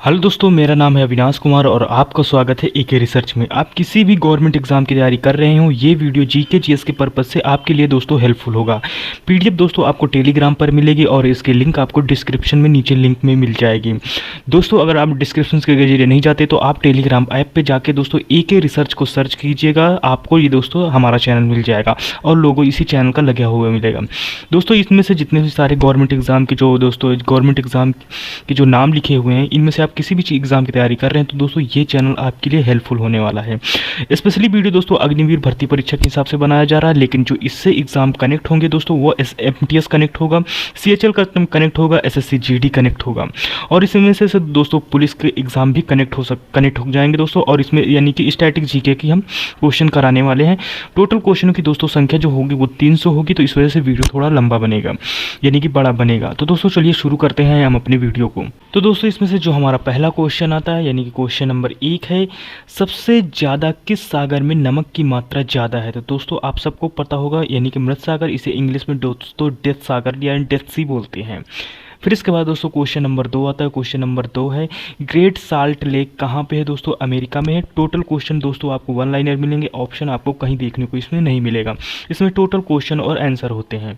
Hello दोस्तों, मेरा नाम है अविनाश कुमार और आपका स्वागत है एके रिसर्च में। आप किसी भी गवर्नमेंट एग्जाम की तैयारी कर रहे हो, ये वीडियो जीके जीएस के पर्पज से आपके लिए दोस्तों हेल्पफुल होगा। पीडीएफ दोस्तों आपको टेलीग्राम पर मिलेगी और इसके लिंक आपको डिस्क्रिप्शन में नीचे लिंक में मिल जाएगी। दोस्तों अगर आप डिस्क्रिप्शन के जरिए नहीं जाते तो आप टेलीग्राम ऐप पर जाके दोस्तों एके रिसर्च को सर्च कीजिएगा, आपको ये दोस्तों हमारा चैनल मिल जाएगा और लोगो इसी चैनल का लगा हुआ मिलेगा। दोस्तों इसमें से जितने भी सारे गवर्नमेंट एग्जाम के जो दोस्तों गवर्नमेंट एग्जाम के जो नाम लिखे हुए हैं, इनमें से आप किसी भी एग्जाम की तैयारी कर रहे हैं तो दोस्तों ये चैनल आपके लिए हेल्पफुल होने वाला है। स्पेशली वीडियो दोस्तों अग्निवीर भर्ती परीक्षा के हिसाब से बनाया जा रहा है, लेकिन जो इससे एग्जाम कनेक्ट होंगे दोस्तों वो एमटीएस कनेक्ट होगा, सीएचएल का कनेक्ट होगा, एसएससी जीडी कनेक्ट होगा और इसमें से दोस्तों पुलिस के एग्जाम भी कनेक्ट हो जाएंगे दोस्तों। और इसमें यानी कि स्टैटिक जीके की हम क्वेश्चन कराने वाले हैं। टोटल क्वेश्चनों की दोस्तों संख्या जो होगी वो 300 होगी, तो इस वजह से वीडियो थोड़ा लंबा बनेगा यानी कि बड़ा बनेगा। तो दोस्तों चलिए शुरू करते हैं हम अपने वीडियो को। तो दोस्तों इसमें से जो हमारा पहला क्वेश्चन आता है यानी कि क्वेश्चन नंबर 1 है, सबसे ज़्यादा किस सागर में नमक की मात्रा ज़्यादा है। तो दोस्तों आप सबको पता होगा यानी कि मृत सागर, इसे इंग्लिश में दोस्तों डेथ सागर या डेथ सी बोलते हैं। फिर इसके बाद दोस्तों क्वेश्चन नंबर 2 आता है। क्वेश्चन नंबर 2 है, ग्रेट साल्ट लेक कहाँ पे है दोस्तों, अमेरिका में है। टोटल क्वेश्चन दोस्तों आपको 1 लाइनर मिलेंगे, ऑप्शन आपको कहीं देखने को इसमें नहीं मिलेगा। इसमें टोटल क्वेश्चन और आंसर होते हैं।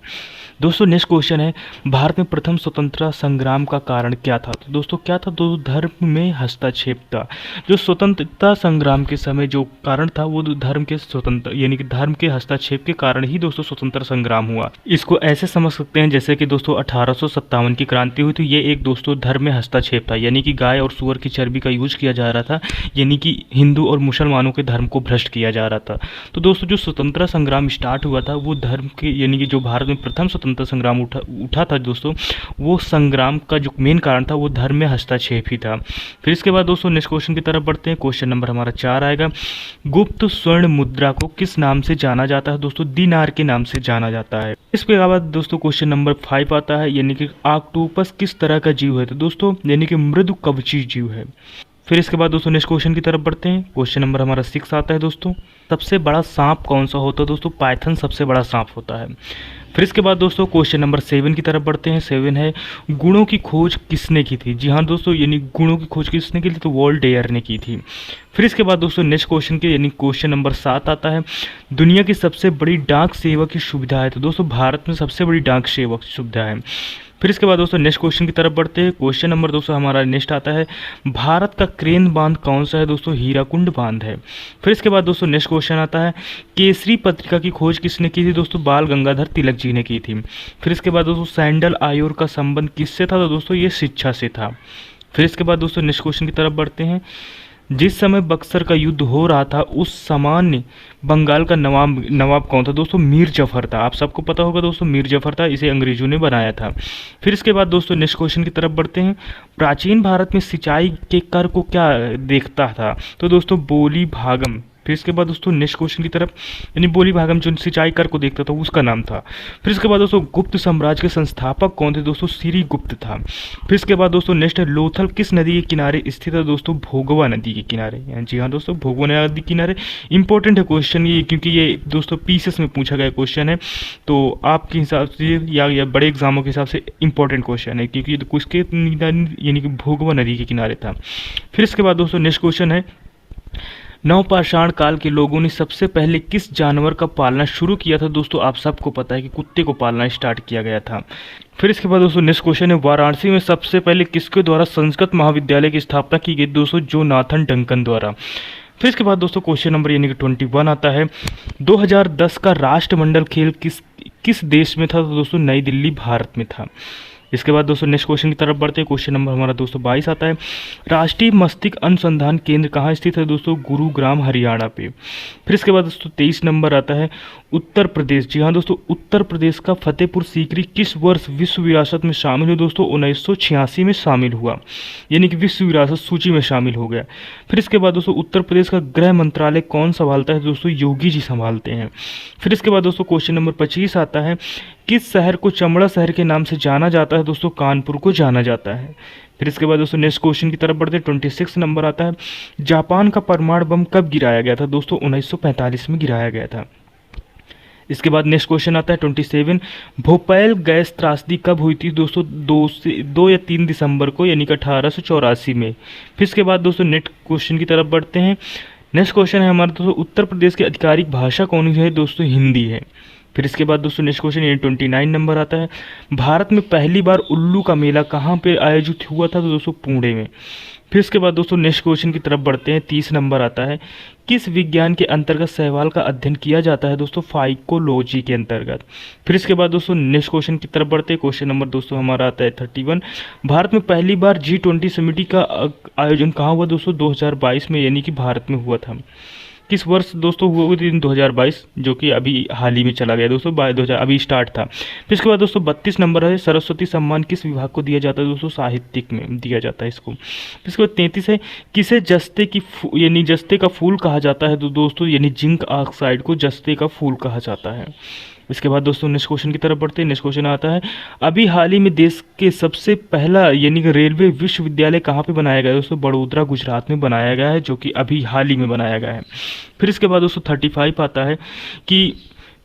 दोस्तों नेक्स्ट क्वेश्चन है, भारत में प्रथम स्वतंत्रता संग्राम का कारण क्या था। तो दोस्तों क्या था, दोस्तों धर्म में हस्तक्षेप था। जो स्वतंत्रता संग्राम के समय जो कारण था वो धर्म के स्वतंत्र यानी कि धर्म के हस्तक्षेप के कारण ही दोस्तों स्वतंत्र संग्राम हुआ। इसको ऐसे समझ सकते हैं जैसे कि दोस्तों 1857 की क्रांति हुई थी, ये एक दोस्तों धर्म में हस्तक्षेप था यानी कि गाय और सूअर की चर्बी का यूज किया जा रहा था, यानी कि हिंदू और मुसलमानों के धर्म को भ्रष्ट किया जा रहा था। तो दोस्तों जो स्वतंत्रता संग्राम स्टार्ट हुआ था वो धर्म के यानी कि जो भारत में प्रथम स्वतंत्रता संग्राम उठा था दोस्तों, वो संग्राम का जो मेन कारण था वो धर्म में हस्तक्षेप ही था। फिर इसके बाद दोस्तों नेक्स्ट क्वेश्चन की तरफ बढ़ते हैं। क्वेश्चन नंबर हमारा 4 आएगा, गुप्त स्वर्ण मुद्रा को किस नाम से जाना जाता है। दोस्तों दिनार के नाम से जाना जाता है। इसके बाद दोस्तों क्वेश्चन नंबर 5 आता है, यानी कि ऑक्टोपस किस तरह का जीव है। तो दोस्तों यानी कि मृदु कवची जीव है। फिर इसके बाद दोस्तों नेक्स्ट क्वेश्चन की तरफ बढ़ते हैं। क्वेश्चन नंबर हमारा 6 आता है दोस्तों, सबसे बड़ा सांप कौन सा होता है। दोस्तों पाइथन सबसे बड़ा सांप होता है। फिर इसके बाद दोस्तों क्वेश्चन नंबर 7 की तरफ बढ़ते हैं। 7 है, गुणों की खोज किसने की थी। जी हाँ दोस्तों, यानी गुणों की खोज किसने की थी, तो वोल्टेयर ने की थी। फिर इसके बाद दोस्तों नेक्स्ट क्वेश्चन के यानी क्वेश्चन नंबर 7 आता है, दुनिया की सबसे बड़ी डाक सेवा की सुविधा है। तो दोस्तों भारत में सबसे बड़ी डाक सेवा की सुविधा है। फिर इसके बाद दोस्तों नेक्स्ट क्वेश्चन की तरफ बढ़ते हैं। क्वेश्चन नंबर दोस्तों हमारा नेक्स्ट आता है, भारत का क्रेन बांध कौन सा है। दोस्तों हीराकुंड बांध है। फिर इसके बाद दोस्तों नेक्स्ट क्वेश्चन आता है, केसरी पत्रिका की खोज किसने की थी। दोस्तों बाल गंगाधर तिलक जी ने की थी। फिर इसके बाद दोस्तों सैंडल आयोग का संबंध किससे था। तो दोस्तों ये शिक्षा से था। फिर इसके बाद दोस्तों नेक्स्ट क्वेश्चन की तरफ बढ़ते हैं, जिस समय बक्सर का युद्ध हो रहा था उस सामान्य बंगाल का नवाब कौन था। दोस्तों मीर जफर था। आप सबको पता होगा दोस्तों मीर जफर था, इसे अंग्रेजों ने बनाया था। फिर इसके बाद दोस्तों नेक्स्ट क्वेश्चन की तरफ बढ़ते हैं, प्राचीन भारत में सिंचाई के कर को क्या देखता था। तो दोस्तों बोली भागम। फिर इसके बाद दोस्तों नेक्स्ट क्वेश्चन की तरफ, यानी बोली भागम जो सिंचाई कर को देखता था उसका नाम था। फिर इसके बाद दोस्तों गुप्त साम्राज्य के संस्थापक कौन थे। दोस्तों श्री गुप्त था। फिर इसके बाद दोस्तों नेक्स्ट है, लोथल किस नदी के किनारे स्थित है। दोस्तों भोगवा नदी के किनारे। जी हाँ दोस्तों भोगवा नदी के किनारे। इंपॉर्टेंट है क्वेश्चन ये, क्योंकि ये दोस्तों पीसेस में पूछा गया क्वेश्चन है, तो आपके हिसाब से या बड़े एग्जामों के हिसाब से इंपॉर्टेंट क्वेश्चन है, क्योंकि किसके यानी कि भोगवा नदी के किनारे था। फिर इसके बाद दोस्तों नेक्स्ट क्वेश्चन है, नवपाषाण काल के लोगों ने सबसे पहले किस जानवर का पालना शुरू किया था। दोस्तों आप सबको पता है कि कुत्ते को पालना स्टार्ट किया गया था। फिर इसके बाद दोस्तों नेक्स्ट क्वेश्चन है, वाराणसी में सबसे पहले किसके द्वारा संस्कृत महाविद्यालय की स्थापना की गई। दोस्तों जोनाथन डंकन द्वारा। फिर इसके बाद दोस्तों क्वेश्चन नंबर यानी कि 21 आता है, 2010 का राष्ट्रमंडल खेल किस देश में था। तो दोस्तों नई दिल्ली भारत में था। इसके बाद दोस्तों नेक्स्ट क्वेश्चन की तरफ बढ़ते हैं। क्वेश्चन नंबर हमारा दोस्तों 22 आता है, राष्ट्रीय मस्तिष्क अनुसंधान केंद्र कहाँ स्थित है। दोस्तों गुरुग्राम हरियाणा पे। फिर इसके बाद दोस्तों 23 नंबर आता है, उत्तर प्रदेश। जी हाँ दोस्तों उत्तर प्रदेश का फतेहपुर सीकरी किस वर्ष विश्व विरासत में शामिल हुआ। दोस्तों 1986 में शामिल हुआ, यानी कि विश्व विरासत सूची में शामिल हो गया। फिर इसके बाद दोस्तों उत्तर प्रदेश का गृह मंत्रालय कौन संभालता है। दोस्तों योगी जी संभालते हैं। फिर इसके बाद दोस्तों क्वेश्चन नंबर 25 आता है, किस शहर को चमड़ा शहर के नाम से जाना जाता है। दोस्तों कानपुर को जाना जाता है। फिर इसके बाद दोस्तों नेक्स्ट क्वेश्चन की तरफ बढ़ते हैं। 26 नंबर आता है, जापान का परमाणु बम कब गिराया गया था। दोस्तों 1945 में गिराया गया था। इसके बाद नेक्स्ट क्वेश्चन आता है 27, भोपाल गैस त्रासदी कब हुई थी दोस्तों? 2 या 3 दिसंबर को, यानी कि 1884 में। फिर इसके बाद दोस्तों नेक्स्ट क्वेश्चन की तरफ बढ़ते हैं। नेक्स्ट क्वेश्चन है हमारा दोस्तों, उत्तर प्रदेश की आधिकारिक भाषा कौन सी है दोस्तों? हिंदी है। फिर इसके बाद दोस्तों नेक्स्ट क्वेश्चन ये 29 नंबर आता है, भारत में पहली बार उल्लू का मेला कहाँ पे आयोजित हुआ था? तो दोस्तों पुणे में। फिर इसके बाद दोस्तों नेक्स्ट क्वेश्चन की तरफ बढ़ते हैं। 30 नंबर आता है, किस विज्ञान के अंतर्गत शैवाल का अध्ययन किया जाता है दोस्तों? फाइकोलॉजी के अंतर्गत। फिर इसके बाद दोस्तों नेक्स्ट क्वेश्चन की तरफ बढ़ते हैं। क्वेश्चन नंबर दोस्तों हमारा आता है 31, भारत में पहली बार G20 समिति का आयोजन कहाँ हुआ दोस्तों? 2022 में, यानी कि भारत में हुआ था। किस वर्ष दोस्तों हुआ? 2022, जो कि अभी हाल ही में चला गया दोस्तों, 2000 अभी स्टार्ट था। फिर इसके बाद दोस्तों 32 नंबर है, सरस्वती सम्मान किस विभाग को दिया जाता है दोस्तों? साहित्यिक में दिया जाता है इसको। फिर इसके बाद 33 है, किसे जस्ते की यानी जस्ते का फूल कहा जाता है? तो दोस्तों यानी जिंक ऑक्साइड को जस्ते का फूल कहा जाता है। इसके बाद दोस्तों नेक्स्ट क्वेश्चन की तरफ बढ़ते हैं। नेक्स्ट क्वेश्चन आता है, अभी हाल ही में देश के सबसे पहला यानी कि रेलवे विश्वविद्यालय कहाँ पे बनाया गया है दोस्तों? बड़ोदरा गुजरात में बनाया गया है, जो कि अभी हाल ही में बनाया गया है। फिर इसके बाद दोस्तों 35 आता है कि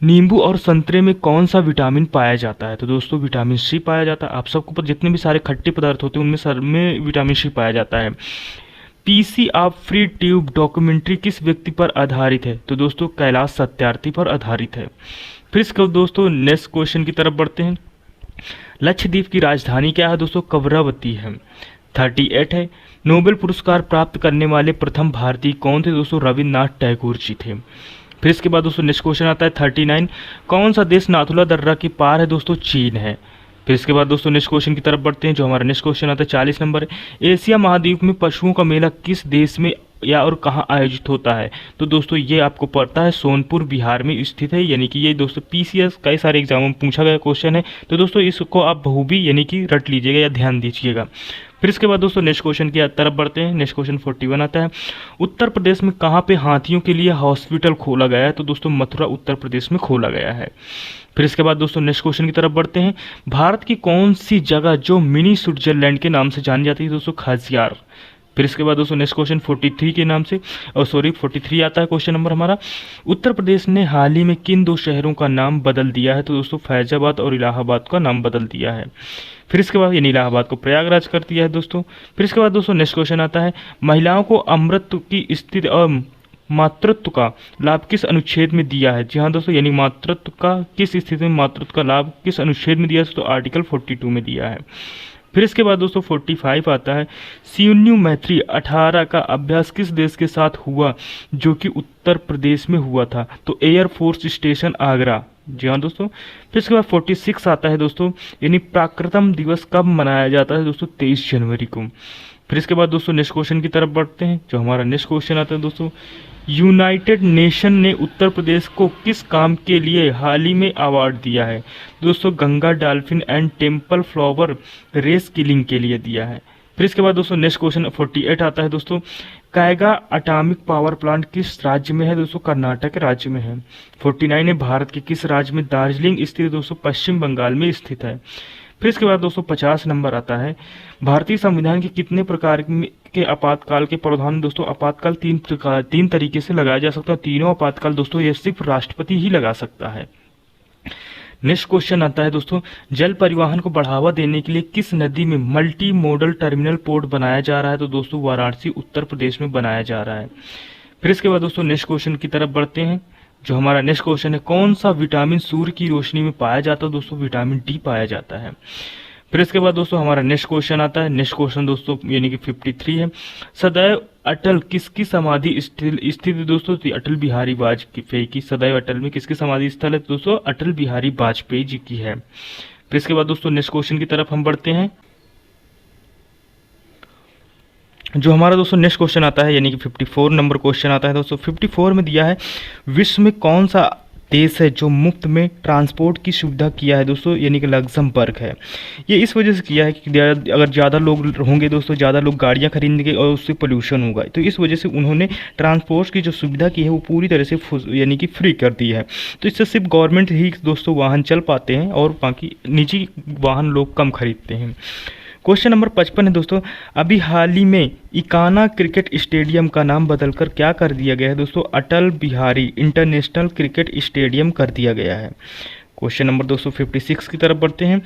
नींबू और संतरे में कौन सा विटामिन पाया जाता है? तो दोस्तों विटामिन सी पाया जाता है। आप सबको पता, जितने भी सारे खट्टे पदार्थ होते हैं उनमें सर में विटामिन सी पाया जाता है। PC of free tube documentary किस व्यक्ति पर आधारित है? तो दोस्तों कैलाश सत्यार्थी पर आधारित है। फिर इसके दोस्तों नेक्स्ट क्वेश्चन की तरफ बढ़ते हैं। लक्षद्वीप की राजधानी क्या है दोस्तों? कवरावती है। 38 है, नोबेल पुरस्कार प्राप्त करने वाले प्रथम भारतीय कौन थे दोस्तों? रविन्द्रनाथ टैगोर जी थे। फिर इसके बाद दोस्तों नेक्स्ट क्वेश्चन आता है 39, कौन सा देश नाथुला दर्रा के पार है दोस्तों? चीन है। फिर इसके बाद दोस्तों नेक्स्ट क्वेश्चन की तरफ बढ़ते हैं, जो हमारा नेक्स्ट क्वेश्चन आता है 40 नंबर है, एशिया महाद्वीप में पशुओं का मेला किस देश में या और कहाँ आयोजित होता है? तो दोस्तों ये आपको पता है सोनपुर बिहार में स्थित है, यानी कि ये दोस्तों पीसीएस कई सारे एग्जामों में पूछा गया क्वेश्चन है। तो दोस्तों इसको आप बहुभी यानी कि रट लीजिएगा या ध्यान दीजिएगा। फिर इसके बाद दोस्तों नेक्स्ट क्वेश्चन की तरफ बढ़ते हैं। नेक्स्ट क्वेश्चन 41 आता है, उत्तर प्रदेश में कहाँ पे हाथियों के लिए हॉस्पिटल खोला गया है? तो दोस्तों मथुरा उत्तर प्रदेश में खोला गया है। फिर इसके बाद दोस्तों नेक्स्ट क्वेश्चन की तरफ बढ़ते हैं। भारत की कौन सी जगह जो मिनी स्विट्जरलैंड के नाम से जानी जाती है दोस्तों? खासियार। फिर इसके बाद दोस्तों नेक्स्ट क्वेश्चन 43 के नाम से 43 आता है क्वेश्चन नंबर हमारा, उत्तर प्रदेश ने हाल ही में किन 2 शहरों का नाम बदल दिया है? तो दोस्तों फैजाबाद और इलाहाबाद का नाम बदल दिया है। फिर इसके बाद यानी इलाहाबाद को प्रयागराज कर दिया है दोस्तों। फिर इसके बाद दोस्तों नेक्स्ट क्वेश्चन आता है, महिलाओं को अमृत की स्थिति और मातृत्व का लाभ किस अनुच्छेद में दिया है? जी हाँ दोस्तों, यानी मातृत्व का किस स्थिति में मातृत्व का लाभ किस अनुच्छेद में दिया है? तो आर्टिकल 42 में दिया है। फिर इसके बाद दोस्तों 45 आता है, सीन्यू मैत्री 18 का अभ्यास किस देश के साथ हुआ जो कि उत्तर प्रदेश में हुआ था? तो एयरफोर्स स्टेशन आगरा। जी हाँ दोस्तों। फिर इसके बाद 46 आता है दोस्तों, यानी पराक्रम दिवस कब मनाया जाता है दोस्तों? 23 जनवरी को। फिर इसके बाद दोस्तों नेक्स्ट क्वेश्चन की तरफ बढ़ते हैं, जो हमारा नेक्स्ट क्वेश्चन आता है दोस्तों, यूनाइटेड नेशन ने उत्तर प्रदेश को किस काम के लिए हाल ही में अवार्ड दिया है? दोस्तों Ganga dolphin and temple flower race killing के लिए दिया है। फिर इसके बाद दोस्तों नेक्स्ट क्वेश्चन 48 आता है दोस्तों, कैगा एटॉमिक पावर प्लांट किस राज्य में है दोस्तों? कर्नाटक राज्य में है। 49 है, भारत के किस राज्य में दार्जिलिंग स्थित दोस्तों? पश्चिम बंगाल में स्थित है। फिर इसके बाद दोस्तों 50 नंबर आता है, भारतीय संविधान के कितने प्रकार के आपातकाल के प्रावधान दोस्तों? आपातकाल 3 तरीके से लगाया जा सकता है। तीनों आपातकाल दोस्तों ये सिर्फ राष्ट्रपति ही लगा सकता है। नेक्स्ट क्वेश्चन आता है दोस्तों, जल परिवहन को बढ़ावा देने के लिए किस नदी में मल्टी मोडल टर्मिनल पोर्ट बनाया जा रहा है? तो दोस्तों वाराणसी उत्तर प्रदेश में बनाया जा रहा है। फिर इसके बाद दोस्तों नेक्स्ट क्वेश्चन की तरफ बढ़ते हैं, जो हमारा नेक्स्ट क्वेश्चन है, कौन सा विटामिन सूर्य की रोशनी में पाया जाता है? दोस्तों विटामिन डी पाया जाता है। फिर इसके बाद दोस्तों हमारा नेक्स्ट क्वेश्चन आता है, नेक्स्ट क्वेश्चन दोस्तों यानी कि 53 है, सदैव अटल किसकी समाधि स्थित दोस्तों? तो अटल बिहारी वाजपेयी की। सदैव अटल में किसकी समाधि स्थल है दोस्तों? अटल बिहारी वाजपेयी जी की है। फिर इसके बाद दोस्तों नेक्स्ट क्वेश्चन की तरफ हम बढ़ते हैं, जो हमारा दोस्तों नेक्स्ट क्वेश्चन आता है यानी कि 54 नंबर क्वेश्चन आता है दोस्तों। 54 में दिया है, विश्व में कौन सा देश है जो मुफ्त में ट्रांसपोर्ट की सुविधा किया है दोस्तों? यानी कि लग्जमबर्ग है। ये इस वजह से किया है कि अगर ज़्यादा लोग होंगे दोस्तों, ज़्यादा लोग गाड़ियाँ खरीदेंगे और उससे पोल्यूशन होगा, तो इस वजह से उन्होंने ट्रांसपोर्ट की जो सुविधा की है वो पूरी तरह से यानी कि फ्री कर दी है। तो इससे सिर्फ गवर्नमेंट ही दोस्तों वाहन चल पाते हैं और बाकी निजी वाहन लोग कम खरीदते हैं। क्वेश्चन नंबर 55 है दोस्तों, अभी हाल ही में इकाना क्रिकेट स्टेडियम का नाम बदलकर क्या कर दिया गया है दोस्तों? Atal Bihari international cricket stadium कर दिया गया है। क्वेश्चन नंबर 256 की तरफ बढ़ते हैं,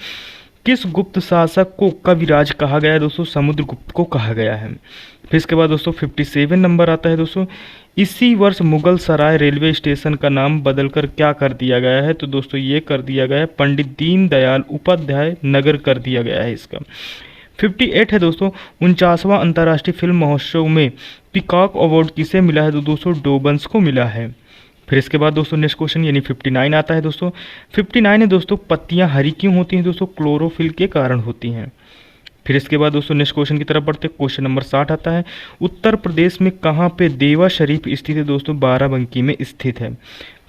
किस गुप्त शासक को कविराज कहा गया है दोस्तों? समुद्रगुप्त को कहा गया है। फिर इसके बाद दोस्तों 57 नंबर आता है दोस्तों, इसी वर्ष मुगल सराय रेलवे स्टेशन का नाम बदलकर क्या कर दिया गया है? तो दोस्तों ये कर दिया गया है पंडित दीनदयाल उपाध्याय नगर कर दिया गया है इसका। 58 है दोस्तों, 49वां अंतर्राष्ट्रीय फिल्म महोत्सव में पीकॉक अवार्ड किसे मिला है? तो दोस्तों डोबंस को मिला है। फिर इसके बाद दोस्तों नेक्स्ट क्वेश्चन यानी 59 आता है दोस्तों। 59 है दोस्तों, पत्तियां हरी क्यों होती हैं दोस्तों? क्लोरोफिल के कारण होती हैं। फिर इसके बाद दोस्तों नेक्स्ट क्वेश्चन की तरफ बढ़ते हैं। क्वेश्चन नंबर 60 आता है, उत्तर प्रदेश में कहाँ पे देवा शरीफ स्थित है दोस्तों? बाराबंकी में स्थित है।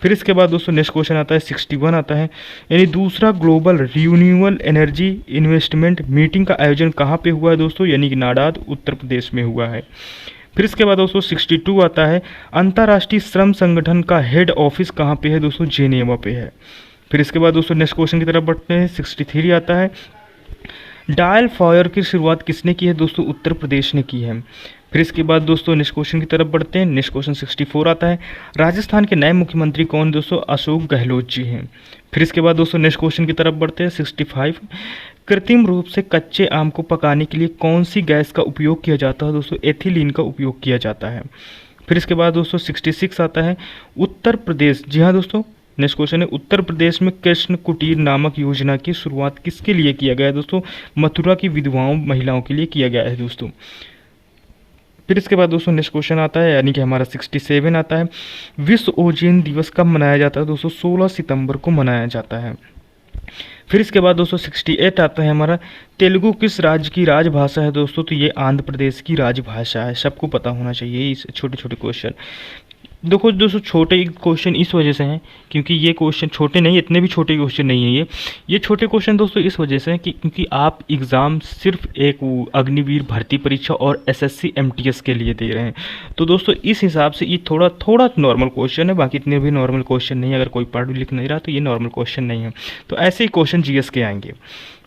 फिर इसके बाद दोस्तों नेक्स्ट क्वेश्चन आता है 61 आता है, यानी दूसरा global renewable energy investment meeting का आयोजन कहाँ पे हुआ है दोस्तों? यानी कि नाडाद उत्तर प्रदेश में हुआ है। फिर इसके बाद दोस्तों 62 आता है, अंतर्राष्ट्रीय श्रम संगठन का हेड ऑफिस कहाँ पे है दोस्तों? जेनेवा पे है। फिर इसके बाद दोस्तों नेक्स्ट क्वेश्चन की तरफ बढ़ते हैं। 63 आता है, डायल फायर की शुरुआत किसने की है दोस्तों? उत्तर प्रदेश ने की है। फिर इसके बाद दोस्तों नेक्स्ट क्वेश्चन की तरफ बढ़ते हैं। नेक्स्ट क्वेश्चन 64 आता है, राजस्थान के नए मुख्यमंत्री कौन दोस्तों? अशोक गहलोत जी हैं। फिर इसके बाद दोस्तों नेक्स्ट क्वेश्चन की तरफ बढ़ते हैं। 65, कृत्रिम रूप से कच्चे आम को पकाने के लिए कौन सी गैस का उपयोग किया जाता है दोस्तों? एथिलीन का उपयोग किया जाता है। फिर इसके बाद दोस्तों 66 आता है, उत्तर प्रदेश, जी हाँ दोस्तों नेक्स्ट क्वेश्चन है, उत्तर प्रदेश में कृष्ण कुटीर नामक योजना की शुरुआत किसके लिए किया गया है दोस्तों? मथुरा की विधवाओं महिलाओं के लिए किया गया है दोस्तों। फिर इसके बाद दोस्तों नेक्स्ट क्वेश्चन आता है, यानी कि हमारा 67 आता है, विश्व ओजोन दिवस कब मनाया जाता है दोस्तों? 16 सितंबर को मनाया जाता है। फिर इसके बाद दोस्तों 68 आता है हमारा, तेलुगु किस राज्य की राजभाषा है दोस्तों? तो ये आंध्र प्रदेश की राजभाषा है, सबको पता होना चाहिए इस छोटे छोटे क्वेश्चन। देखो दोस्तों छोटे क्वेश्चन इस वजह से हैं क्योंकि ये क्वेश्चन छोटे नहीं, इतने भी छोटे क्वेश्चन नहीं है ये छोटे क्वेश्चन दोस्तों इस वजह से हैं कि क्योंकि आप एग्ज़ाम सिर्फ एक अग्निवीर भर्ती परीक्षा और एसएससी एमटीएस के लिए दे रहे हैं। तो दोस्तों इस हिसाब से ये थोड़ा नॉर्मल क्वेश्चन है, बाकी इतने भी नॉर्मल क्वेश्चन नहीं है। अगर कोई पढ़ लिख नहीं रहा तो ये नॉर्मल क्वेश्चन नहीं है। तो ऐसे ही क्वेश्चन जीएस के आएंगे।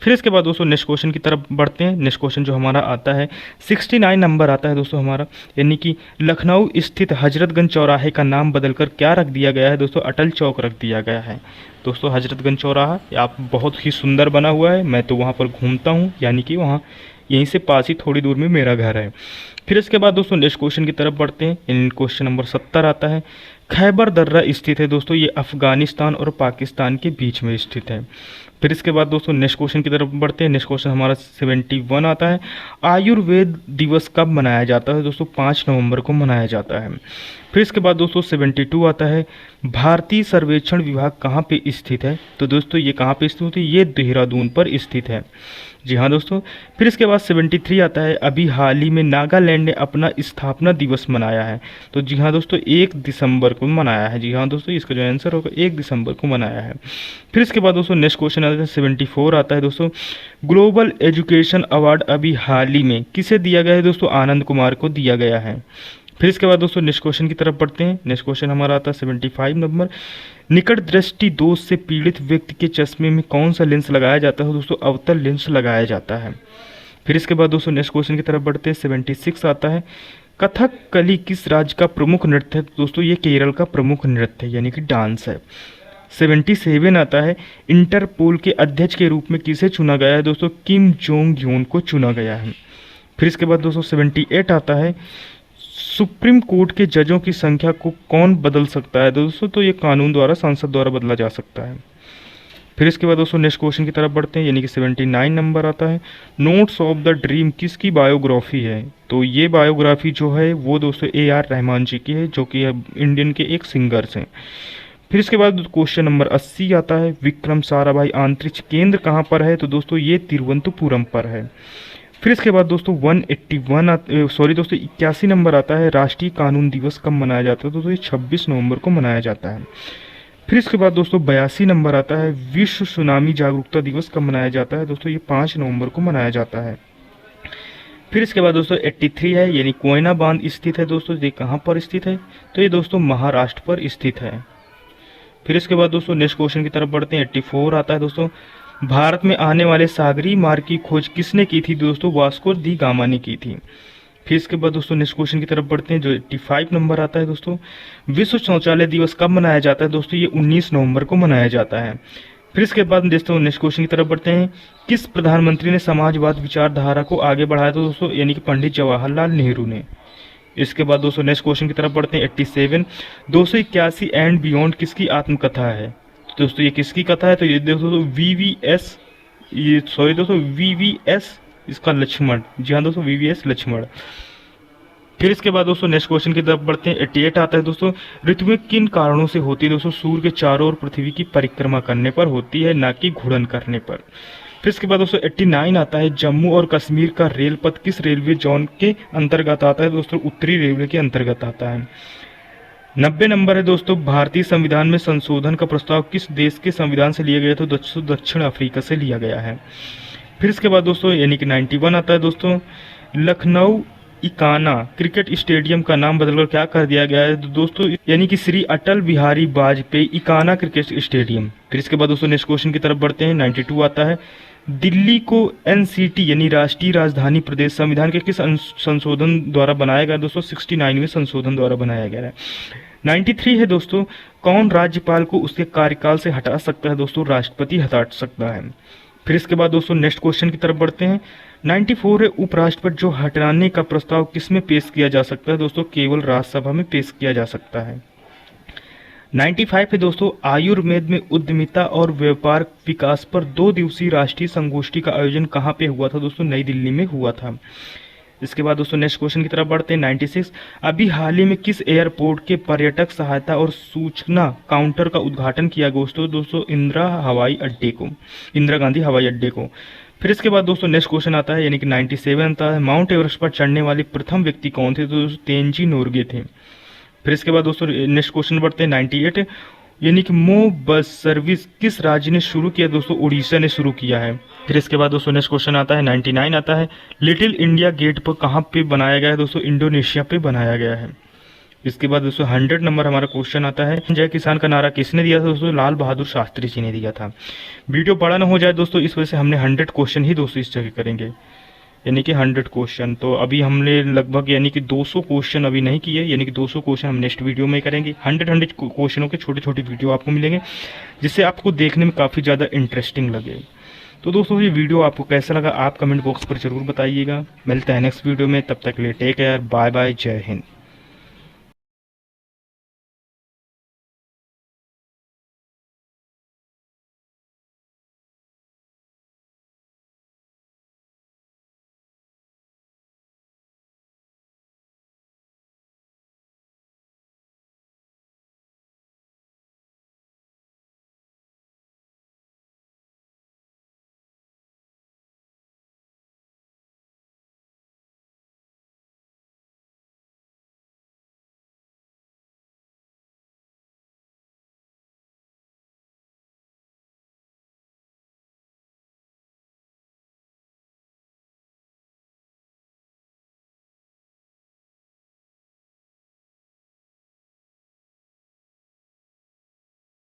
फिर इसके बाद दोस्तों नेक्स्ट क्वेश्चन की तरफ बढ़ते हैं। नेक्स्ट क्वेश्चन जो हमारा आता है 69 नंबर आता है दोस्तों हमारा, यानी कि लखनऊ स्थित हजरतगंज चौराहे का नाम बदलकर क्या रख दिया गया है दोस्तों? अटल चौक रख दिया गया है। दोस्तों हजरतगंज चौराहा आप बहुत ही सुंदर बना हुआ है, मैं तो वहाँ पर घूमता हूँ, यानी कि वहाँ यहीं से पास ही थोड़ी दूर में मेरा घर है। फिर इसके बाद दोस्तों नेक्स्ट क्वेश्चन की तरफ बढ़ते हैं। इन क्वेश्चन नंबर 70 आता है, खैबर दर्रा स्थित है दोस्तों, ये अफगानिस्तान और पाकिस्तान के बीच में स्थित है। फिर इसके बाद दोस्तों नेक्स्ट क्वेश्चन की तरफ बढ़ते हैं। नेक्स्ट क्वेश्चन हमारा 71 आता है, आयुर्वेद दिवस कब मनाया जाता है दोस्तों? 5 नवंबर को मनाया जाता है। फिर इसके बाद दोस्तों 72 आता है, भारतीय सर्वेक्षण विभाग कहाँ पे स्थित है? तो दोस्तों ये कहाँ पे स्थित है? ये देहरादून पर स्थित है, जी हाँ दोस्तों। फिर इसके बाद 73 आता है, अभी हाल ही में नागालैंड ने अपना स्थापना दिवस मनाया है। तो जी हाँ दोस्तों 1 दिसंबर को मनाया है, जी हाँ दोस्तों इसका जो आंसर होगा 1 दिसंबर को मनाया है। फिर इसके बाद दोस्तों नेक्स्ट क्वेश्चन आता है 74 आता है दोस्तों, ग्लोबल एजुकेशन अवार्ड अभी हाल ही में किसे दिया गया है दोस्तों? आनंद कुमार को दिया गया है। फिर इसके बाद दोस्तों नेक्स्ट क्वेश्चन की तरफ बढ़ते हैं। नेक्स्ट क्वेश्चन हमारा आता है 75 नंबर, निकट दृष्टि दोष से पीड़ित व्यक्ति के चश्मे में कौन सा लेंस लगाया जाता है दोस्तों? अवतल लेंस लगाया जाता है। फिर इसके बाद दोस्तों नेक्स्ट क्वेश्चन की तरफ बढ़ते हैं। 76 आता है, कथकली किस राज्य का प्रमुख नृत्य है दोस्तों? ये केरल का प्रमुख नृत्य है, यानी कि डांस है। 77 आता है, इंटरपोल के अध्यक्ष के रूप में किसे चुना गया है दोस्तों? किम जोंग यून को चुना गया है। फिर इसके बाद दोस्तों 78 आता है, सुप्रीम कोर्ट के जजों की संख्या को कौन बदल सकता है दोस्तों? तो ये कानून द्वारा, संसद द्वारा बदला जा सकता है। फिर इसके बाद दोस्तों नेक्स्ट क्वेश्चन की तरफ बढ़ते हैं, यानी कि 79 नंबर आता है, नोट्स ऑफ द ड्रीम किसकी बायोग्राफी है? तो ये बायोग्राफी जो है वो दोस्तों AR रहमान जी की है, जो कि इंडियन के एक सिंगर्स हैं। फिर इसके बाद क्वेश्चन नंबर 80 आता है, विक्रम साराभाई अंतरिक्ष केंद्र कहाँ पर है? तो दोस्तों ये तिरुवनंतपुरम पर है। फिर इसके बाद दोस्तों 81 नंबर आता है, राष्ट्रीय कानून दिवस कब मनाया जाता है? दोस्तों ये 26 नवंबर को मनाया जाता है। फिर इसके बाद दोस्तों 82 नंबर आता है, विश्व सुनामी जागरूकता दिवस कब मनाया जाता है? दोस्तों ये 5 नवंबर को मनाया जाता है। फिर इसके बाद दोस्तों 83 है, यानी कोयना बांध स्थित है दोस्तों, ये कहाँ पर स्थित है? तो ये दोस्तों महाराष्ट्र पर स्थित है। फिर इसके बाद दोस्तों नेक्स्ट क्वेश्चन की तरफ बढ़ते हैं। 84 आता है दोस्तों, भारत में आने वाले सागरी मार्ग की खोज किसने की थी दोस्तों? वास्को दी गामा ने की थी। फिर इसके बाद दोस्तों नेक्स्ट क्वेश्चन की तरफ बढ़ते हैं जो 85 नंबर आता है दोस्तों। विश्व शौचालय दिवस कब मनाया जाता है दोस्तों? ये 19 नवंबर को मनाया जाता है। फिर इसके बाद दोस्तों नेक्स्ट क्वेश्चन की तरफ बढ़ते हैं। किस प्रधानमंत्री ने समाजवाद विचारधारा को आगे बढ़ाया था दोस्तों? यानी कि पंडित जवाहरलाल नेहरू ने। इसके बाद दोस्तों नेक्स्ट क्वेश्चन की तरफ बढ़ते हैं 87। 281 एंड बियॉन्ड किसकी आत्मकथा है? तो दोस्तों ये किसकी कथा है? तो ये दोस्तों वीवीएस इसका लक्ष्मण। जी हाँ दोस्तों, वीवीएस लक्ष्मण। फिर इसके बाद दोस्तों नेक्स्ट क्वेश्चन की तरफ बढ़ते हैं 88 आता है दोस्तों। ऋतुएं किन कारणों से होती है दोस्तों? सूर्य के चारों ओर पृथ्वी की परिक्रमा करने पर होती है, ना कि घूर्णन करने पर। फिर इसके बाद दोस्तों 89 आता है। जम्मू और कश्मीर का रेल पथ किस रेलवे जोन के अंतर्गत आता है दोस्तों? उत्तरी रेलवे के अंतर्गत आता है। 90 नंबर है दोस्तों। भारतीय संविधान में संशोधन का प्रस्ताव किस देश के संविधान से लिया गया? तो दक्षिण अफ्रीका से लिया गया है। फिर इसके बाद दोस्तों यानी कि 91 आता है दोस्तों। लखनऊ इकाना क्रिकेट स्टेडियम का नाम बदलकर क्या कर दिया गया है? तो दोस्तों यानी कि श्री अटल बिहारी वाजपेयी इकाना क्रिकेट स्टेडियम। फिर इसके बाद दोस्तों नेक्स्ट क्वेश्चन की तरफ बढ़ते हैं। 92 आता है। दिल्ली को एनसीटी यानी राष्ट्रीय राजधानी प्रदेश संविधान के किस संशोधन द्वारा बनाया गया दोस्तों? 69वें संशोधन द्वारा बनाया गया है। 93 है दोस्तों। कौन राज्यपाल को उसके कार्यकाल से हटा सकता है दोस्तों? राष्ट्रपति हटा सकता है। फिर इसके बाद दोस्तों नेक्स्ट क्वेश्चन की तरफ बढ़ते हैं। 94 है। उपराष्ट्रपति जो हटाने का प्रस्ताव किसमें पेश किया जा सकता है दोस्तों? केवल राज्यसभा में पेश किया जा सकता है। 95 है दोस्तों। आयुर्वेद में उद्यमिता और व्यापार विकास पर 2 दिवसीय राष्ट्रीय संगोष्ठी का आयोजन कहाँ पे हुआ था दोस्तों? नई दिल्ली में हुआ था। इसके बाद दोस्तों नेक्स्ट क्वेश्चन की तरफ बढ़ते हैं। 96 अभी हाल ही में किस एयरपोर्ट के पर्यटक सहायता और सूचना काउंटर का उद्घाटन किया दोस्तों? इंदिरा गांधी हवाई अड्डे को। फिर इसके बाद दोस्तों नेक्स्ट क्वेश्चन आता है यानी कि 97 आता है। माउंट एवरेस्ट पर चढ़ने वाले प्रथम व्यक्ति कौन थे? तो दोस्तों तेनजी नोरगे थे। फिर इसके बाद दोस्तों नेक्स्ट क्वेश्चन बढ़ते हैं 98 यानी कि मो बस सर्विस किस राज्य ने शुरू किया दोस्तों? उड़ीसा ने शुरू किया है। फिर इसके बाद दोस्तों नेक्स्ट क्वेश्चन आता है 99 आता है। लिटिल इंडिया गेट पर कहाँ पे बनाया गया है दोस्तों? इंडोनेशिया पे बनाया गया है। इसके बाद दोस्तों 100 नंबर हमारा क्वेश्चन आता है। जय किसान का नारा किसने दिया था दोस्तों? लाल बहादुर शास्त्री जी ने दिया था। वीडियो बड़ा ना हो जाए दोस्तों, इस वजह से हमने 100 क्वेश्चन ही दोस्तों इस जगह करेंगे, यानी कि 100 क्वेश्चन। तो अभी हमने लगभग यानी कि 200 क्वेश्चन अभी नहीं किए, यानी कि 200 क्वेश्चन हम नेक्स्ट वीडियो में करेंगे। 100 क्वेश्चनों के छोटे छोटे वीडियो आपको मिलेंगे, जिससे आपको देखने में काफ़ी ज़्यादा इंटरेस्टिंग लगे। तो दोस्तों ये वीडियो आपको कैसा लगा आप कमेंट बॉक्स पर जरूर बताइएगा। मिलते हैं नेक्स्ट वीडियो में, तब तक के लिए टेक केयर, बाय बाय, जय हिंद।